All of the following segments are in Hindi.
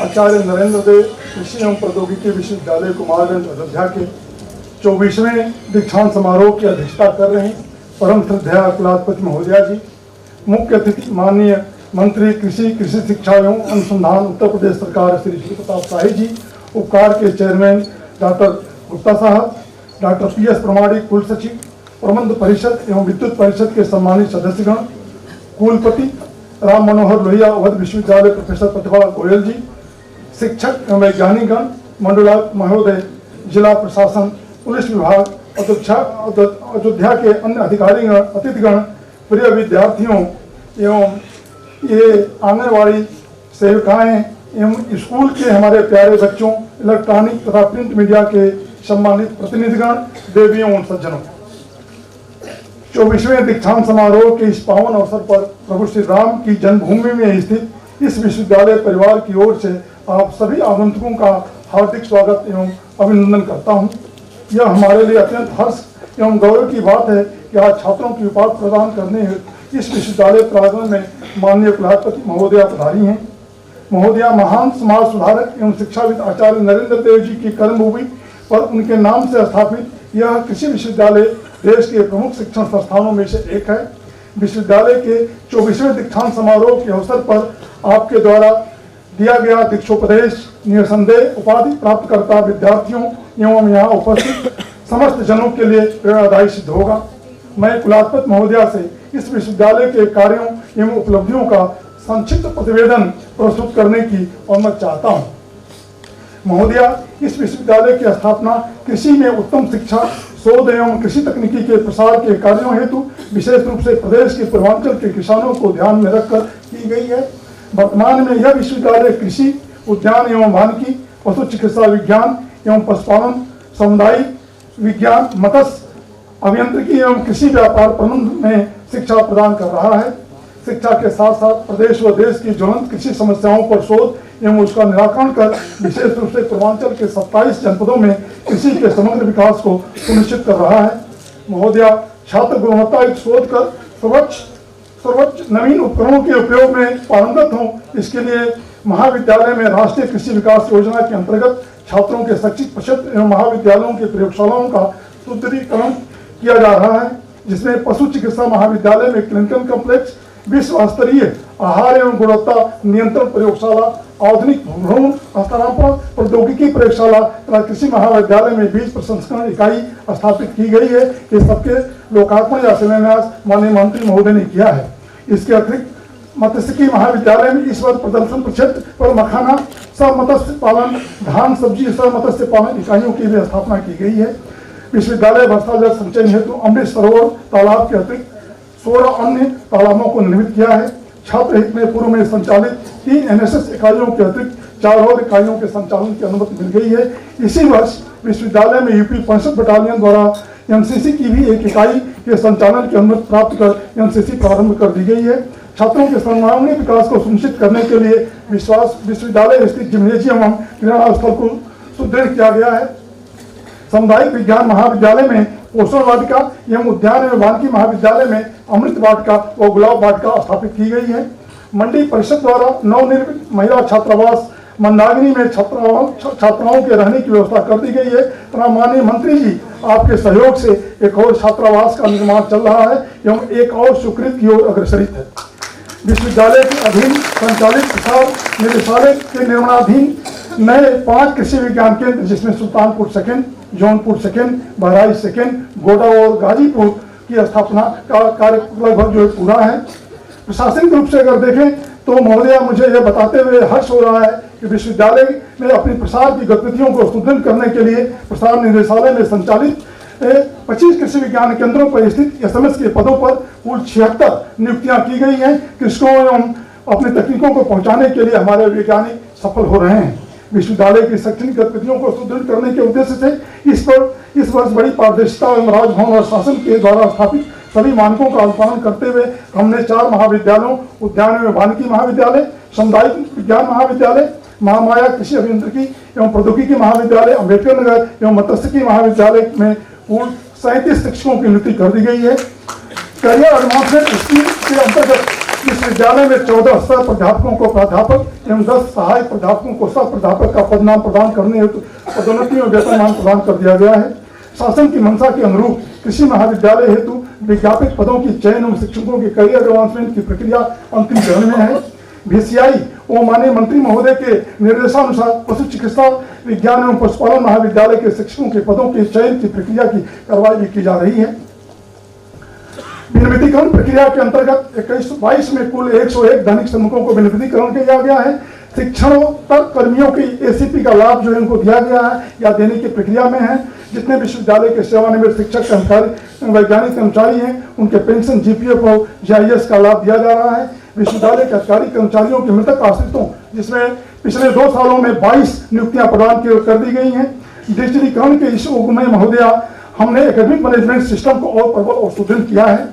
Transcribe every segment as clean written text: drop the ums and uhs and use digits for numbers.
आचार्य नरेंद्र देव कृषि एवं प्रौद्योगिकी विश्वविद्यालय कुमारगंज अयोध्या के 24वें दीक्षांत समारोह की अध्यक्षता कर रहे हैं परम श्रद्धेय कुलाधिपति महोदया जी। मुख्य अतिथि माननीय मंत्री कृषि शिक्षा एवं अनुसंधान उत्तर प्रदेश सरकार श्री श्री प्रताप शाही जी, उपकार के चेयरमैन डॉक्टर गुप्ता साहब, डॉक्टर PS प्रमाणिक कुल सचिव, प्रबंध परिषद एवं विद्युत परिषद के सम्मानित सदस्यगण, कुलपति राम मनोहर लोहिया अवध विश्वविद्यालय प्रोफेसर प्रतिभा गोयल जी, शिक्षक एवं वैज्ञानिकगण, मंडलायुक्त महोदय, जिला प्रशासन, पुलिस विभाग, अयोध्या के अन्य अधिकारीगण, अतिथिगण, प्रिय विद्यार्थियों एवं ये आंगनवाड़ी सेविकाएं एवं स्कूल के हमारे प्यारे बच्चों, इलेक्ट्रॉनिक तथा प्रिंट मीडिया के सम्मानित प्रतिनिधिगण, देवियों और सज्जनों, 24वें दीक्षांत समारोह के इस पावन अवसर पर प्रभु श्री राम की जन्मभूमि में स्थित इस विश्वविद्यालय परिवार की ओर से आप सभी आगंतुकों का हार्दिक स्वागत एवं अभिनंदन करता हूं। यह हमारे लिए अत्यंत हर्ष एवं गौरव की बात है कि आज छात्रों की उपाधि प्रदान करने हेतु इस विश्वविद्यालय प्रांगण में माननीय कुलाधिपति महोदया पधारी हैं। महोदया महान समाज सुधारक एवं शिक्षाविद आचार्य नरेंद्र देव जी की कर्मभूमि पर उनके नाम से स्थापित यह कृषि विश्वविद्यालय देश के प्रमुख शिक्षण संस्थानों में से एक है। विश्वविद्यालय के 24वें दीक्षांत समारोह के अवसर पर आपके द्वारा दिया गया दीक्षोपदेश निसंदेह उपाधि प्राप्तकर्ता विद्यार्थियों एवं यहाँ उपस्थित समस्त जनों के लिए प्रेरणादायी सिद्ध होगा। मैं कुलाधिपति महोदया से इस विश्वविद्यालय के कार्यों एवं उपलब्धियों का संक्षिप्त प्रतिवेदन प्रस्तुत करने की अनुमति चाहता हूँ। महोदया, इस विश्वविद्यालय की स्थापना कृषि में उत्तम शिक्षा, शोध एवं कृषि तकनीकी के प्रसार के कार्यों हेतु विशेष रूप से प्रदेश के पूर्वांचल के किसानों को ध्यान में रखकर की गई है। वर्तमान में यह विश्वविद्यालय कृषि, उद्यान एवं वानिकी, पशु चिकित्सा विज्ञान एवं पशुपालन, सामुदायिक विज्ञान, मत्स्य अभियांत्रिकी एवं कृषि व्यापार प्रबंधन में शिक्षा प्रदान कर रहा है। शिक्षा के साथ साथ प्रदेश व देश की ज्वलंत कृषि समस्याओं पर शोध एवं उसका निराकरण कर विशेष रूप से पूर्वांचल के 27 जनपदों में कृषि के समग्र विकास को सुनिश्चित कर रहा है। महोदया, छात्र गुणवत्तायुक्त शोध कर सर्वोच्च नवीन उपकरणों के उपयोग में पारंगत हों, इसके लिए महाविद्यालय में राष्ट्रीय कृषि विकास योजना के अंतर्गत छात्रों के शैक्षिक प्रक्षेत्र एवं महाविद्यालयों की प्रयोगशालाओं का सुदृढ़ीकरण किया जा रहा है, जिसमें पशु चिकित्सा महाविद्यालय में क्लिनिकल कॉम्प्लेक्स, विश्व स्तरीय आहार एवं गुणवत्ता नियंत्रण प्रयोगशाला, आधुनिक भ्रूण हस्तांतरण प्रौद्योगिकी प्रयोगशाला तथा कृषि महाविद्यालय में बीज प्रसंस्करण इकाई स्थापित की गई है। इस सबके लोकार्पण या शिलान्यास माननीय मंत्री महोदय ने किया है। इसके अतिरिक्त मत्स्यिकी महाविद्यालय में इस वर्ष प्रदर्शन क्षेत्र पर मखाना, सब मत्स्य पालन, धान सब्जी सब मत्स्य पालन इकाइयों की भी स्थापना की गई है। विश्वविद्यालय वर्षा जल संचयन हेतु अमृत सरोवर तालाब के अतिरिक्त 16 अन्य तालाबों को निर्मित किया है। छात्र हित में पूर्व में संचालित 3 NSS इकाइयों के अतिरिक्त 4 और इकाइयों के संचालन की अनुमति मिल गई है। इसी वर्ष विश्वविद्यालय में UP 65 बटालियन द्वारा NCC की भी एक इकाई के संचालन की अनुमति प्राप्त कर NCC प्रारंभ कर दी गई है। छात्रों के सर्वांगीण विकास को सुनिश्चित करने के लिए विश्वविद्यालय स्थित जिम्नेजियम एवं क्रीड़ा स्थल को सुदृढ़ किया गया है। सामुदायिक विज्ञान महाविद्यालय में पोषण वाटिका एवं उद्यान एवं वानिकी महाविद्यालय में अमृत वाटिका व गुलाब वाटिका स्थापित की गई है। मंडी परिषद द्वारा नवनिर्मित महिला छात्रावास मंदाकिनी में छात्राओं के रहने की व्यवस्था कर दी गई है तथा माननीय मंत्री जी आपके सहयोग से एक और छात्रावास का निर्माण चल रहा है एवं एक और स्वीकृत की ओर अग्रसरित है। विश्वविद्यालय के अधीन संचालित प्रसार निदेशालय के निर्माणाधीन नए 5 कृषि विज्ञान केंद्र, जिसमें Sultanpur second, Jaunpur second, Bahraich second, गोडा और गाजीपुर की स्थापना का कार्य लगभग जो पूरा है। प्रशासनिक रूप से अगर देखें तो महोदया, मुझे यह बताते हुए हर्ष हो रहा है कि विश्वविद्यालय में अपनी प्रसार की गतिविधियों को सुदृढ़ करने के लिए प्रसार निदेशालय में संचालित 25 कृषि विज्ञान केंद्रों पर स्थित SMS के पदों पर कुल 76 नियुक्तियां की गई हैं। कृषकों एवं अपनी तकनीकों को पहुंचाने के लिए हमारे वैज्ञानिक सफल हो रहे हैं। विश्वविद्यालय की शैक्षणिक गतिविधियों को सुदृढ़ करने के उद्देश्य से इस वर्ष बड़ी पारदर्शिता एवं राजभवन और शासन के द्वारा स्थापित सभी मानकों का अनुपालन करते हुए हमने 4 महाविद्यालयों, उद्यान एवं वानिकी महाविद्यालय, सामुदायिक विज्ञान महाविद्यालय, महामाया कृषि अभियांत्रिकी एवं प्रौद्योगिकी महाविद्यालय, अम्बेडकर नगर एवं मत्स्यिकी महाविद्यालय में कुल 37 शिक्षकों की नियुक्ति कर दी गई है। करियर एडवांसमेंट स्कीम के अंतर्गत विश्वविद्यालय में 14 सह प्राध्यापकों को प्राध्यापक एवं 10 सहायक प्राध्यापकों को सह प्राध्यापक का पदनाम प्रदान करने हेतु पदोन्नति और वेतनमान प्रदान कर दिया गया है। शासन की मंशा के अनुरूप कृषि महाविद्यालय हेतु विज्ञापित पदों की चयन एवं शिक्षकों के करियर एडवांसमेंट की प्रक्रिया अंतिम चरण में है। VCI और माननीय मंत्री महोदय के निर्देशानुसार पशु चिकित्सा विज्ञान एवं पशुपालन महाविद्यालय के शिक्षकों के पदों के चयन की प्रक्रिया की कार्रवाई भी की जा रही है। विनिविदीकरण प्रक्रिया के अंतर्गत 21-22 में कुल 101 दैनिक श्रमिकों को विनिविदीकरण किया गया है। शिक्षणोत्तर कर्मियों की ACP का लाभ जो है उनको दिया गया है या देने की प्रक्रिया में है। जितने विश्वविद्यालय के सेवानिवृत्त शिक्षक कर्मचारी वैज्ञानिक कर्मचारी हैं उनके पेंशन GPF और GIS का लाभ दिया जा रहा है। विश्वविद्यालय के अधिकारी कर्मचारियों के मृतक आश्रितों जिसमें पिछले 2 सालों में 22 नियुक्तियां प्रदान कर दी गई हैं। डिजिटलीकरण के इस युग में महोदया हमने एकेडमिक मैनेजमेंट सिस्टम को और प्रबल और सुदृढ़ किया है।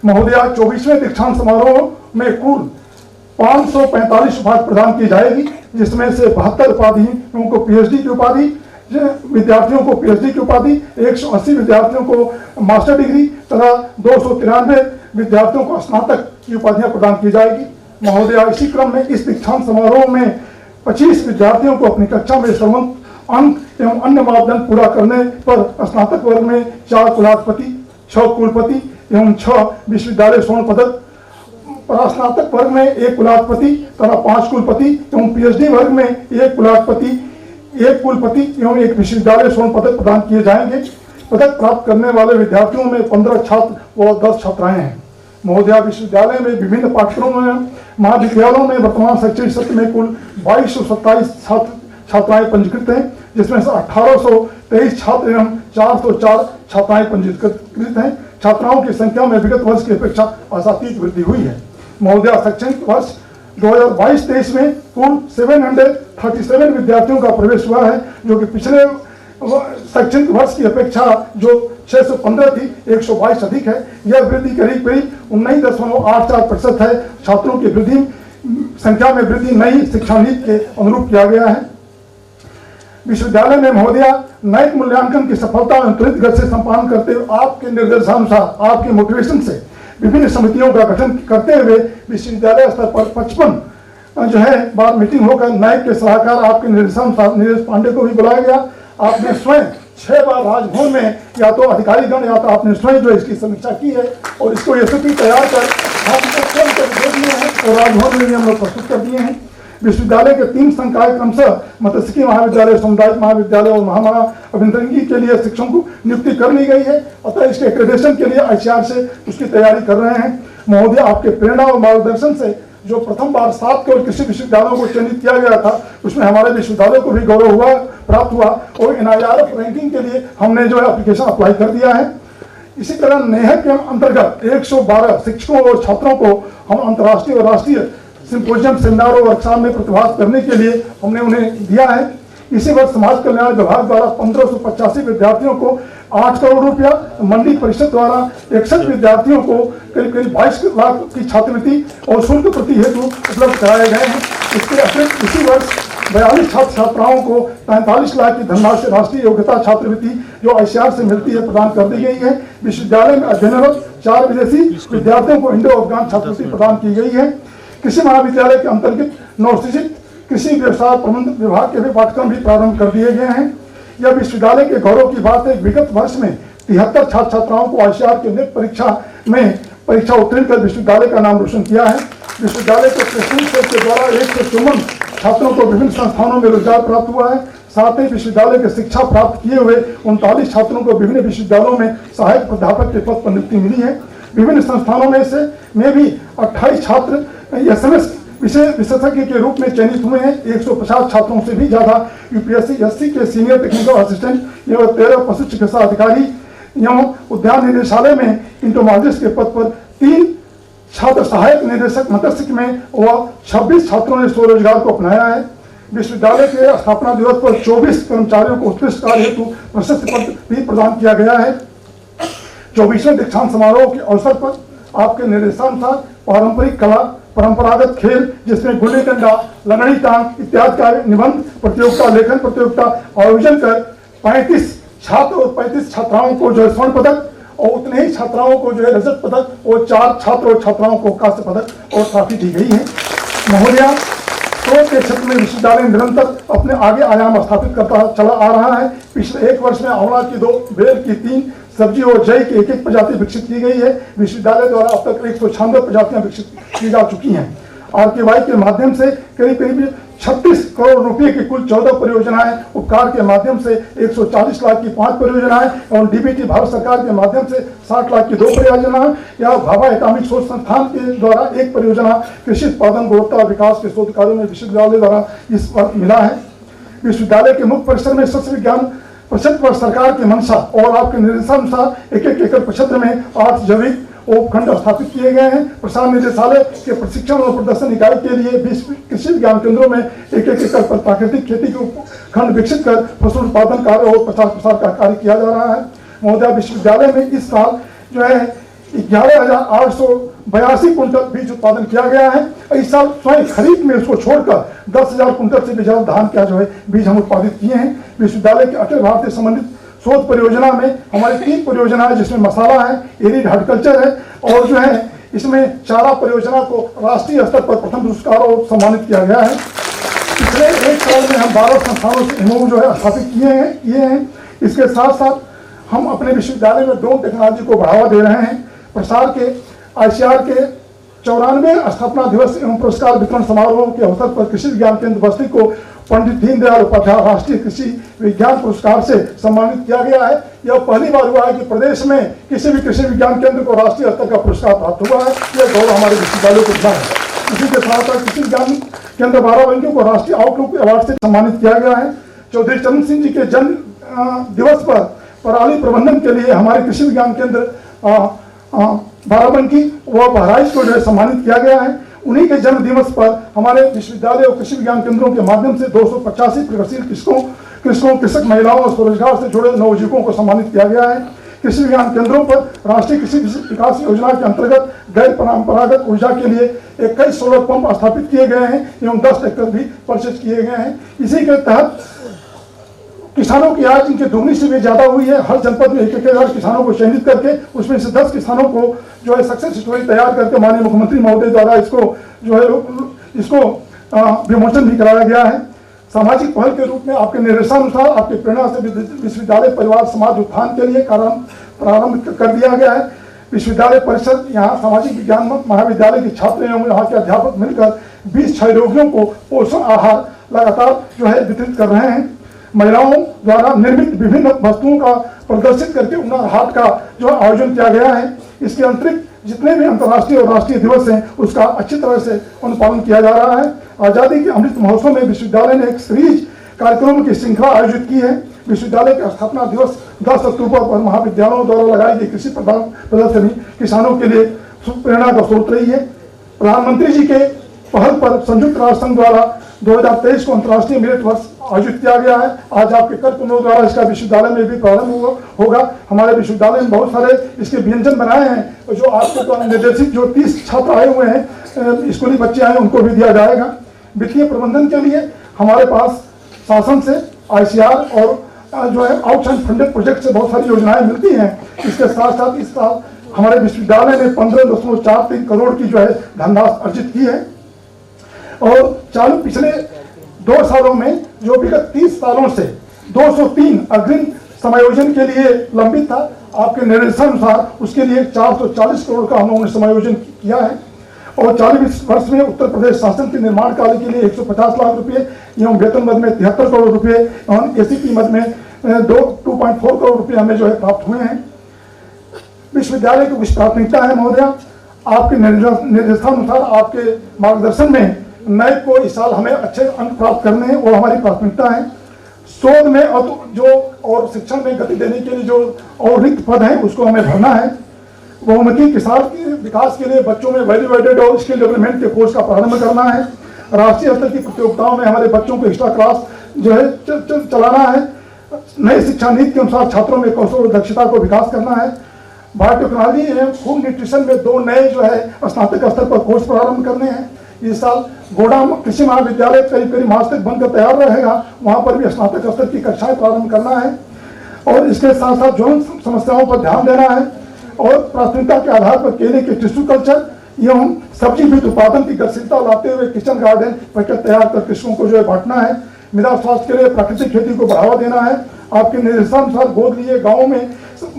महोदया 24वें दीक्षांत समारोह में कुल 545 उपाधि प्रदान की जाएगी, जिसमें से 72 उपाधियों को PhD की उपाधि, विद्यार्थियों को PhD की उपाधि, 180 विद्यार्थियों को मास्टर डिग्री तथा 293 विद्यार्थियों को स्नातक की उपाधियां प्रदान की जाएगी। महोदया इसी क्रम में इस दीक्षांत समारोह में 25 विद्यार्थियों को अपनी कक्षा में सर्वोत्तम अंक एवं अन्य मापदंड पूरा करने पर स्नातक वर्ग में 4 कुलाधिपति, 6 कुलपति एवं 6 विश्वविद्यालय स्वर्ण पदक, स्नातक वर्ग में 1 कुलाधिपति तथा 5 कुलपति एवं PhD वर्ग में 1 कुलाधिपति, 1 कुलपति एवं 1 विश्वविद्यालय स्वर्ण पदक प्रदान किए जाएंगे। पदक प्राप्त करने वाले विद्यार्थियों में 15 छात्र व 10 छात्राएं हैं। महोदया विश्वविद्यालय में विभिन्न पाठ्यक्रमों में महाविद्यालयों में वर्तमान शैक्षणिक सत्र में कुल 2227 छात्राएं पंजीकृत हैं, जिसमें से 1823 छात्र एवं 404 छात्राएं पंजीकृत हैं। छात्राओं की संख्या में विगत वर्ष की अपेक्षा आशातीत वृद्धि हुई है। महोदया शैक्षणिक वर्ष 2022-23 में कुल 737 विद्यार्थियों का प्रवेश हुआ है, जो कि पिछले शैक्षणिक वर्ष की अपेक्षा जो 615 थी 122 अधिक है। यह वृद्धि करीब 19.84% है। छात्रों की वृद्धि संख्या में वृद्धि नई शिक्षा नीति के अनुरूप किया गया है। विश्वविद्यालय में महोदया नैतिक मूल्यांकन की सफलता में त्वरित गति से संपादन करते हुए आपके निर्देशानुसार आपके मोटिवेशन से विभिन्न समितियों का गठन करते हुए विश्वविद्यालय स्तर पर 55 जो है बार मीटिंग होकर न्यायिक के सलाहकार आपके निर्देशानुसार नीरज पांडे को भी बुलाया गया। आपने स्वयं 6 बार राजभवन में या तो अधिकारीगण या तो आपने स्वयं जो इसकी समीक्षा की है और इसको SOP तैयार कर और राजभवन में भी हम लोग प्रस्तुत कर दिए हैं। विश्वविद्यालय के 3 संकाय क्रमशः मत्स्यिकी महाविद्यालय, सामुदायिक महाविद्यालय और महामारा अभियांत्रिकी के लिए शिक्षकों को नियुक्ति कर ली गई है। अतः इसके एक्रेडिटेशन के लिए ICAR से उसकी तैयारी कर रहे हैं। महोदय आपके प्रेरणा और मार्गदर्शन से जो प्रथम बार 7 केवल कृषि विश्वविद्यालयों को चयनित किया गया था, उसमें हमारे विश्वविद्यालय को भी गौरव प्राप्त हुआ और NIRF रैंकिंग के लिए हमने जो है एप्लीकेशन अप्लाई कर दिया है। इसी तरह नेहर के अंतर्गत 112 शिक्षकों और छात्रों को हम अंतर्राष्ट्रीय और राष्ट्रीय सिंपोजियम, सेमिनार और वर्कशॉप में प्रतिभाग करने के लिए हमने उन्हें दिया है। इसी वर्ष समाज कल्याण विभाग द्वारा 1585 विद्यार्थियों को 8 करोड़ रुपया, मंडी परिषद द्वारा 61 विद्यार्थियों को करीब 22 लाख की छात्रवृत्ति और शुल्क प्रति हेतु उपलब्ध कराए गए हैं। इसके अतिरिक्त इसी वर्ष 42 छात्र छात्राओं को 45 लाख की धनराशि राष्ट्रीय योग्यता छात्रवृत्ति जो ICAR से मिलती है प्रदान कर दी गई है। विश्वविद्यालय में अध्ययनरत 4 विदेशी विद्यार्थियों को इंडो अफगान छात्रवृत्ति प्रदान की गई है। कृषि महाविद्यालय के अंतर्गत नवसृजित कृषि व्यवसाय प्रबंधन विभाग के भी पाठ्यक्रम भी प्रारंभ कर दिए गए हैं। यह विश्वविद्यालय के गौरव की बात है। विगत वर्ष में 73 छात्र छात्राओं को ICAR के नेट परीक्षा उत्तीर्ण कर विश्वविद्यालय का नाम रोशन किया है। विश्वविद्यालय के प्लेसमेंट सेल के द्वारा 154 छात्रों को विभिन्न संस्थानों में रोजगार प्राप्त हुआ है। साथ ही विश्वविद्यालय के शिक्षा प्राप्त किए हुए 39 छात्रों को विभिन्न विश्वविद्यालयों में सहायक प्राध्यापक के पद पर नियुक्ति मिली है। विभिन्न संस्थानों में भी 28 छात्र SMS विशेषज्ञ के रूप में चयनित हुए हैं। 150 छात्रों से भी ज्यादा UPSC SC के सीनियर टेक्निकल असिस्टेंट एवं 13 पशु चिकित्सा अधिकारी एवं उद्यान निदेशालय में इंटोमोलॉजिस्ट के पद पर 3 छात्र सहायक निदेशक मत्स्यिकी में व 26 छात्रों ने स्वरोजगार को अपनाया है। विश्वविद्यालय के स्थापना दिवस पर 24 कर्मचारियों को उत्कृष्ट कार्य हेतु प्रशस्ति पत्र भी प्रदान किया गया है। 24वें दीक्षांत समारोह के अवसर पर आपके निर्देशानुसार पारंपरिक कला, परंपरागत खेल जिसमें गुल्ली डंडा, लंगड़ी टांग इत्यादि का निबंध प्रतियोगिता, लेखन प्रतियोगिता आयोजन कर 35 छात्र और 35 छात्राओं को जो स्वर्ण पदक और उतने ही छात्राओं को जो है रजत पदक और 4 छात्र और छात्राओं को कांस्य पदक और ट्रॉफी दी गई है। महोदया, शोध के क्षेत्र में विश्वविद्यालय निरंतर अपने आगे आयाम स्थापित करता चला आ रहा है। पिछले 1 वर्ष में आंवला की 2, बेर की 3, सब्जी और जई की 1-1 प्रजाति विकसित की गई है। विश्वविद्यालय द्वारा अब तक 196 प्रजातियां विकसित की जा चुकी हैं। RKY के माध्यम से करीब 36 करोड़ रुपए की कुल 14 परियोजनाएं, उपकार के माध्यम से 140 लाख की 5 परियोजनाएं और DBT भारत सरकार के माध्यम से 60 लाख की 2 परियोजनाएं या भाभा एटॉमिक शोध संस्थान के द्वारा 1 परियोजना कृषि उत्पादन गुणवत्ता विकास के शोध कार्यों में विश्वविद्यालय द्वारा इस वर्ष मिला है। विश्वविद्यालय के मुख्य परिसर में शस्त्र विज्ञान परिषद पर सरकार के मंशा और आपके निर्देशानुसार 1-1 एकड़ क्षेत्र में 8 जैविक उपखंड स्थापित किए गए हैं। प्रसार निदेशालय के प्रशिक्षण और प्रदर्शन इकाई के लिए 20 कृषि विज्ञान केंद्रों में 1-1 एकड़ पर प्राकृतिक खेती के उपखंड विकसित कर फसल उत्पादन कार्य और प्रसार का कार्य किया जा रहा है। महोदय, विश्वविद्यालय में इस साल जो है 11,882 कुंटल बीज उत्पादन किया गया है। इस साल स्वयं खरीद में उसको छोड़कर 10,000 कुंटल से भी ज्यादा धान का जो है बीज हम उत्पादित किए हैं। विश्वविद्यालय के अखिल भारतीय समन्वित शोध परियोजना में हमारी 3 परियोजना है, जिसमें मसाला है, एरिड हॉर्टिकल्चर है और जो है इसमें चारा परियोजना को राष्ट्रीय स्तर पर प्रथम पुरस्कार और सम्मानित किया गया है। पिछले 1 साल में हम 12 संस्थानों से MOU जो है स्थापित किए हैं। इसके साथ साथ हम अपने विश्वविद्यालय में ड्रोन टेक्नोलॉजी को बढ़ावा दे रहे हैं। प्रसार के ICR के 94वें स्थापना दिवस एवं पुरस्कार वितरण समारोह के अवसर पर कृषि विज्ञान केंद्र बस्ती को पंडित दीनदयाल उपाध्याय राष्ट्रीय कृषि विज्ञान पुरस्कार से सम्मानित किया गया है। यह पहली बार हुआ है कि प्रदेश में किसी भी कृषि विज्ञान केंद्र को राष्ट्रीय स्तर का पुरस्कार प्राप्त हुआ है। यह गौरव हमारे विश्वविद्यालय को मिला है। इसी के साथ साथ कृषि विज्ञान केंद्र बाराबंकी को राष्ट्रीय आउटलुक अवार्ड से सम्मानित किया गया है। चौधरी चरण सिंह जी के जन्म दिवस पर पराली प्रबंधन के लिए हमारे कृषि विज्ञान केंद्र बाराबंकी व बहराइच को जो है सम्मानित किया गया है। उन्हीं के जन्म दिवस पर हमारे विश्वविद्यालय और कृषि विज्ञान केंद्रों के माध्यम से 285 प्रगतिशील कृषक महिलाओं और स्वरोजगार से जुड़े नवयुवकों को सम्मानित किया गया है। कृषि विज्ञान केंद्रों पर राष्ट्रीय कृषि विकास योजना के अंतर्गत गैर परंपरागत ऊर्जा के लिए 21 सोलर पंप स्थापित किए गए हैं एवं 10 ट्रैक्टर भी परचेज किए गए हैं। इसी के तहत किसानों की आय जिनकी दोगुनी से भी ज्यादा हुई है। हर जनपद में 1,000 किसानों को चयनित करके उसमें से 10 किसानों को जो है सक्सेस स्टोरी तैयार करके माननीय मुख्यमंत्री महोदय द्वारा इसको विमोचन भी कराया गया है। सामाजिक पहल के रूप में आपके निर्देशानुसार आपकी प्रेरणा से विश्वविद्यालय परिवार समाज उत्थान के लिए प्रारंभ कर दिया गया है। विश्वविद्यालय परिषद यहाँ सामाजिक विज्ञान महाविद्यालय के छात्र एवं यहाँ के अध्यापक मिलकर 20 क्षय रोगियों को पोषण आहार लगातार जो है वितरित कर रहे हैं। महिलाओं द्वारा निर्मित विभिन्न वस्तुओं का प्रदर्शित करके हुनर हाट का जो आयोजन किया गया है। इसके अतिरिक्त जितने भी अंतर्राष्ट्रीय और राष्ट्रीय दिवस हैं उसका अच्छी तरह से अनुपालन किया जा रहा है। आज़ादी के अमृत महोत्सव में विश्वविद्यालय ने एक सीरीज कार्यक्रमों की श्रृंखला आयोजित की है। विश्वविद्यालय का स्थापना दिवस 10 अक्टूबर पर महाविद्यालयों द्वारा लगाई गई कृषि प्रदर्शनी किसानों के लिए प्रेरणा का स्रोत रही है। प्रधानमंत्री जी के पहल पर संयुक्त राष्ट्र संघ द्वारा 2023 को अंतर्राष्ट्रीय मिलेट वर्ष आयोजित किया गया है। आज आपके कर कुंभों द्वारा इसका विश्वविद्यालय में भी प्रारंभ होगा। हमारे विश्वविद्यालय में बहुत सारे इसके व्यंजन बनाए हैं जो आपके द्वारा निर्देशित जो 30 छात्र आए हुए हैं, स्कूली बच्चे आए, उनको भी दिया जाएगा। वित्तीय प्रबंधन के लिए हमारे पास शासन से ICR और जो है आउटसाइड फंडेड प्रोजेक्ट से बहुत सारी योजनाएं मिलती हैं। इसके साथ साथ इस साल हमारे विश्वविद्यालय ने 15.43 करोड़ की जो है धनराशि अर्जित की है और चालू पिछले 2 सालों में जो विगत 30 सालों से 203 अग्रिम समायोजन के लिए लंबित था, आपके निर्देशानुसार उसके लिए 440 करोड़ का हम लोगों ने समायोजन किया है और 40 वर्ष में उत्तर प्रदेश शासन के निर्माण कार्य के लिए 150 लाख रुपए एवं वेतन मद में 73 करोड़ रुपए एवं ACP मद में 2.4 करोड़ रुपए हमें जो है प्राप्त हुए हैं। विश्वविद्यालय की कुछ प्राथमिकता है महोदय, आपके निर्देशानुसार आपके मार्गदर्शन में नए को इस साल हमें अच्छे अंक प्राप्त करने हैं, वो हमारी प्राथमिकता है। शोध में और शिक्षण में गति देने के लिए जो और रिक्त पद हैं उसको हमें भरना है। बहुमुखी किसान के विकास के लिए बच्चों में वैल्यू एडेड और स्किल डेवलपमेंट के कोर्स का प्रारंभ करना है। राष्ट्रीय स्तर की प्रतियोगिताओं में हमारे बच्चों को एक्स्ट्रा क्लास जो है चलाना है। नई शिक्षा नीति के अनुसार छात्रों में कौशल और दक्षता को विकास करना है। बायोटेक्नोलॉजी एवं फूड न्यूट्रिशन में 2 नए जो है स्नातक स्तर पर कोर्स प्रारंभ करने हैं। इस साल गोडा कृषि महाविद्यालय करीब मार्च तक बनकर तैयार रहेगा, वहां पर भी स्नातक स्तर की कक्षाएं प्रारंभ करना है और इसके साथ साथ जो समस्याओं पर ध्यान देना है। और प्राथमिकता के आधार पर केले के टिश्यू कल्चर एवं सब्जी बीज उत्पादन की गतिशीलता लाते हुए किचन गार्डन पैकेट तैयार कर कृषकों को जो है बांटना है। मृदा स्वास्थ्य के लिए प्राकृतिक खेती को बढ़ावा देना है। आपके निर्देशानुसार गोद लिए गाँव में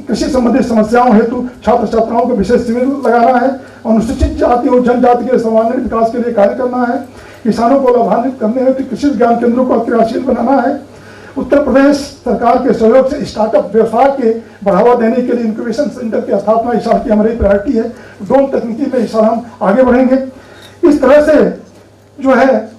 कृषि संबंधी समस्याओं हेतु छात्र छात्राओं के विशेष शिविर लगाना है। अनुसूचित जाति और जनजाति के सर्वांगीण विकास के लिए कार्य करना है। किसानों को लाभान्वित करने हेतु कृषि विज्ञान केंद्रों को क्रियाशील बनाना है। उत्तर प्रदेश सरकार के सहयोग से स्टार्टअप व्यवसाय के बढ़ावा देने के लिए इंक्यूबेशन सेंटर की स्थापना इस साल की हमारी प्रायोरिटी है। ड्रोन तकनीकी में इस साल हम आगे बढ़ेंगे। इस तरह से जो है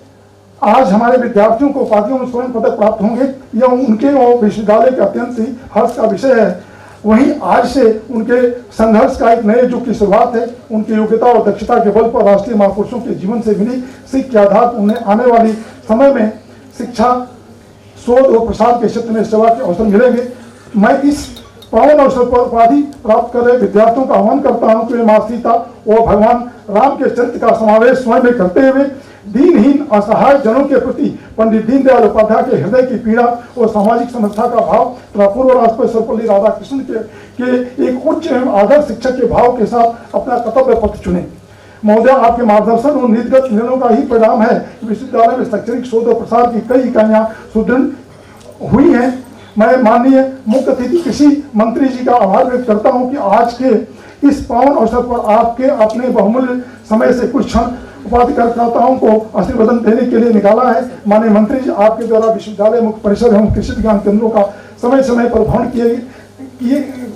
आज हमारे विद्यार्थियों को उपाधियों में स्वर्ण पदक प्राप्त होंगे, यह उनके और विश्वविद्यालय के अत्यंत ही हर्ष का विषय है। वहीं आज से उनके संघर्ष का एक नए युग की शुरुआत है। उनकी योग्यता और दक्षता के बल पर राष्ट्रीय महापुरुषों के जीवन से मिली सीख के आधार पर उन्हें आने वाली समय में शिक्षा, शोध और प्रसार के क्षेत्र में सेवा के अवसर मिलेंगे। मैं इस पावन अवसर पर उपाधि प्राप्त कर रहे विद्यार्थियों का आह्वान करता हूं कि वे मां सीता और भगवान राम के चरित्र का समावेश स्वयं में करते हुए दीनहीन असहाय जनों के प्रति पंडित दीनदयाल उपाध्याय के हृदय की पीड़ा और सामाजिक समस्या का भाव तथा पूर्व राष्ट्रपति सर्वपल्ली राधाकृष्णन के एक उच्च एवं आदर्श शिक्षक के भाव के साथ अपना कर्तव्य पथ चुने। महोदय, आपके मार्गदर्शन और नीतिगत निर्णयों का ही परिणाम है कि विश्वविद्यालय में शैक्षणिक शोध और प्रसार की कई इकाइयां सुदृढ़ हुई हैं। मैं माननीय मुख्य अतिथि कृषि मंत्री जी का आभार व्यक्त करता हूं कि आज के इस पावन अवसर पर आपके अपने बहुमूल्य समय से कुछ क्षण उपाधि कार्यकर्ताओं को आशीर्वादन देने के लिए निकाला है। माननीय मंत्री जी, आपके द्वारा विश्वविद्यालय मुख्य परिसर एवं कृषि विज्ञान केंद्रों का समय समय पर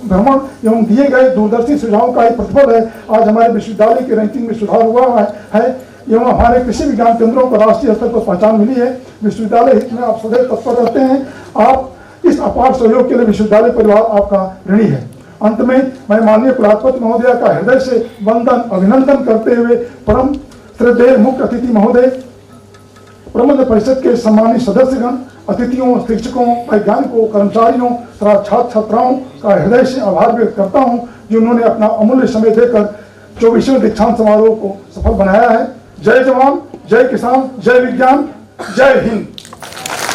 भ्रमण एवं दिए गए दूरदर्शी सुझावों का ही प्रतिफल है आज हमारे विश्वविद्यालय की रैंकिंग में सुधार हुआ है एवं हमारे कृषि विज्ञान केंद्रों को राष्ट्रीय स्तर पर पहचान मिली है। विश्वविद्यालय हित में आप सदैव तत्पर रहते हैं। आप इस अपार सहयोग के लिए विश्वविद्यालय परिवार आपका ऋणी है। अंत में मैं माननीय कुलाधिपति महोदय का हृदय से वंदन अभिनंदन करते हुए परम श्रद्धेय मुख्य अतिथि महोदय, प्रबंध परिषद के सम्मानित सदस्यगण, अतिथियों, शिक्षकों, वैज्ञानिकों, कर्मचारियों तथा छात्र छात्राओं का हृदय से आभार व्यक्त करता हूं जिन्होंने अपना अमूल्य समय देकर 24वें दीक्षांत समारोह को सफल बनाया है। जय जवान, जय किसान, जय विज्ञान, जय हिंद।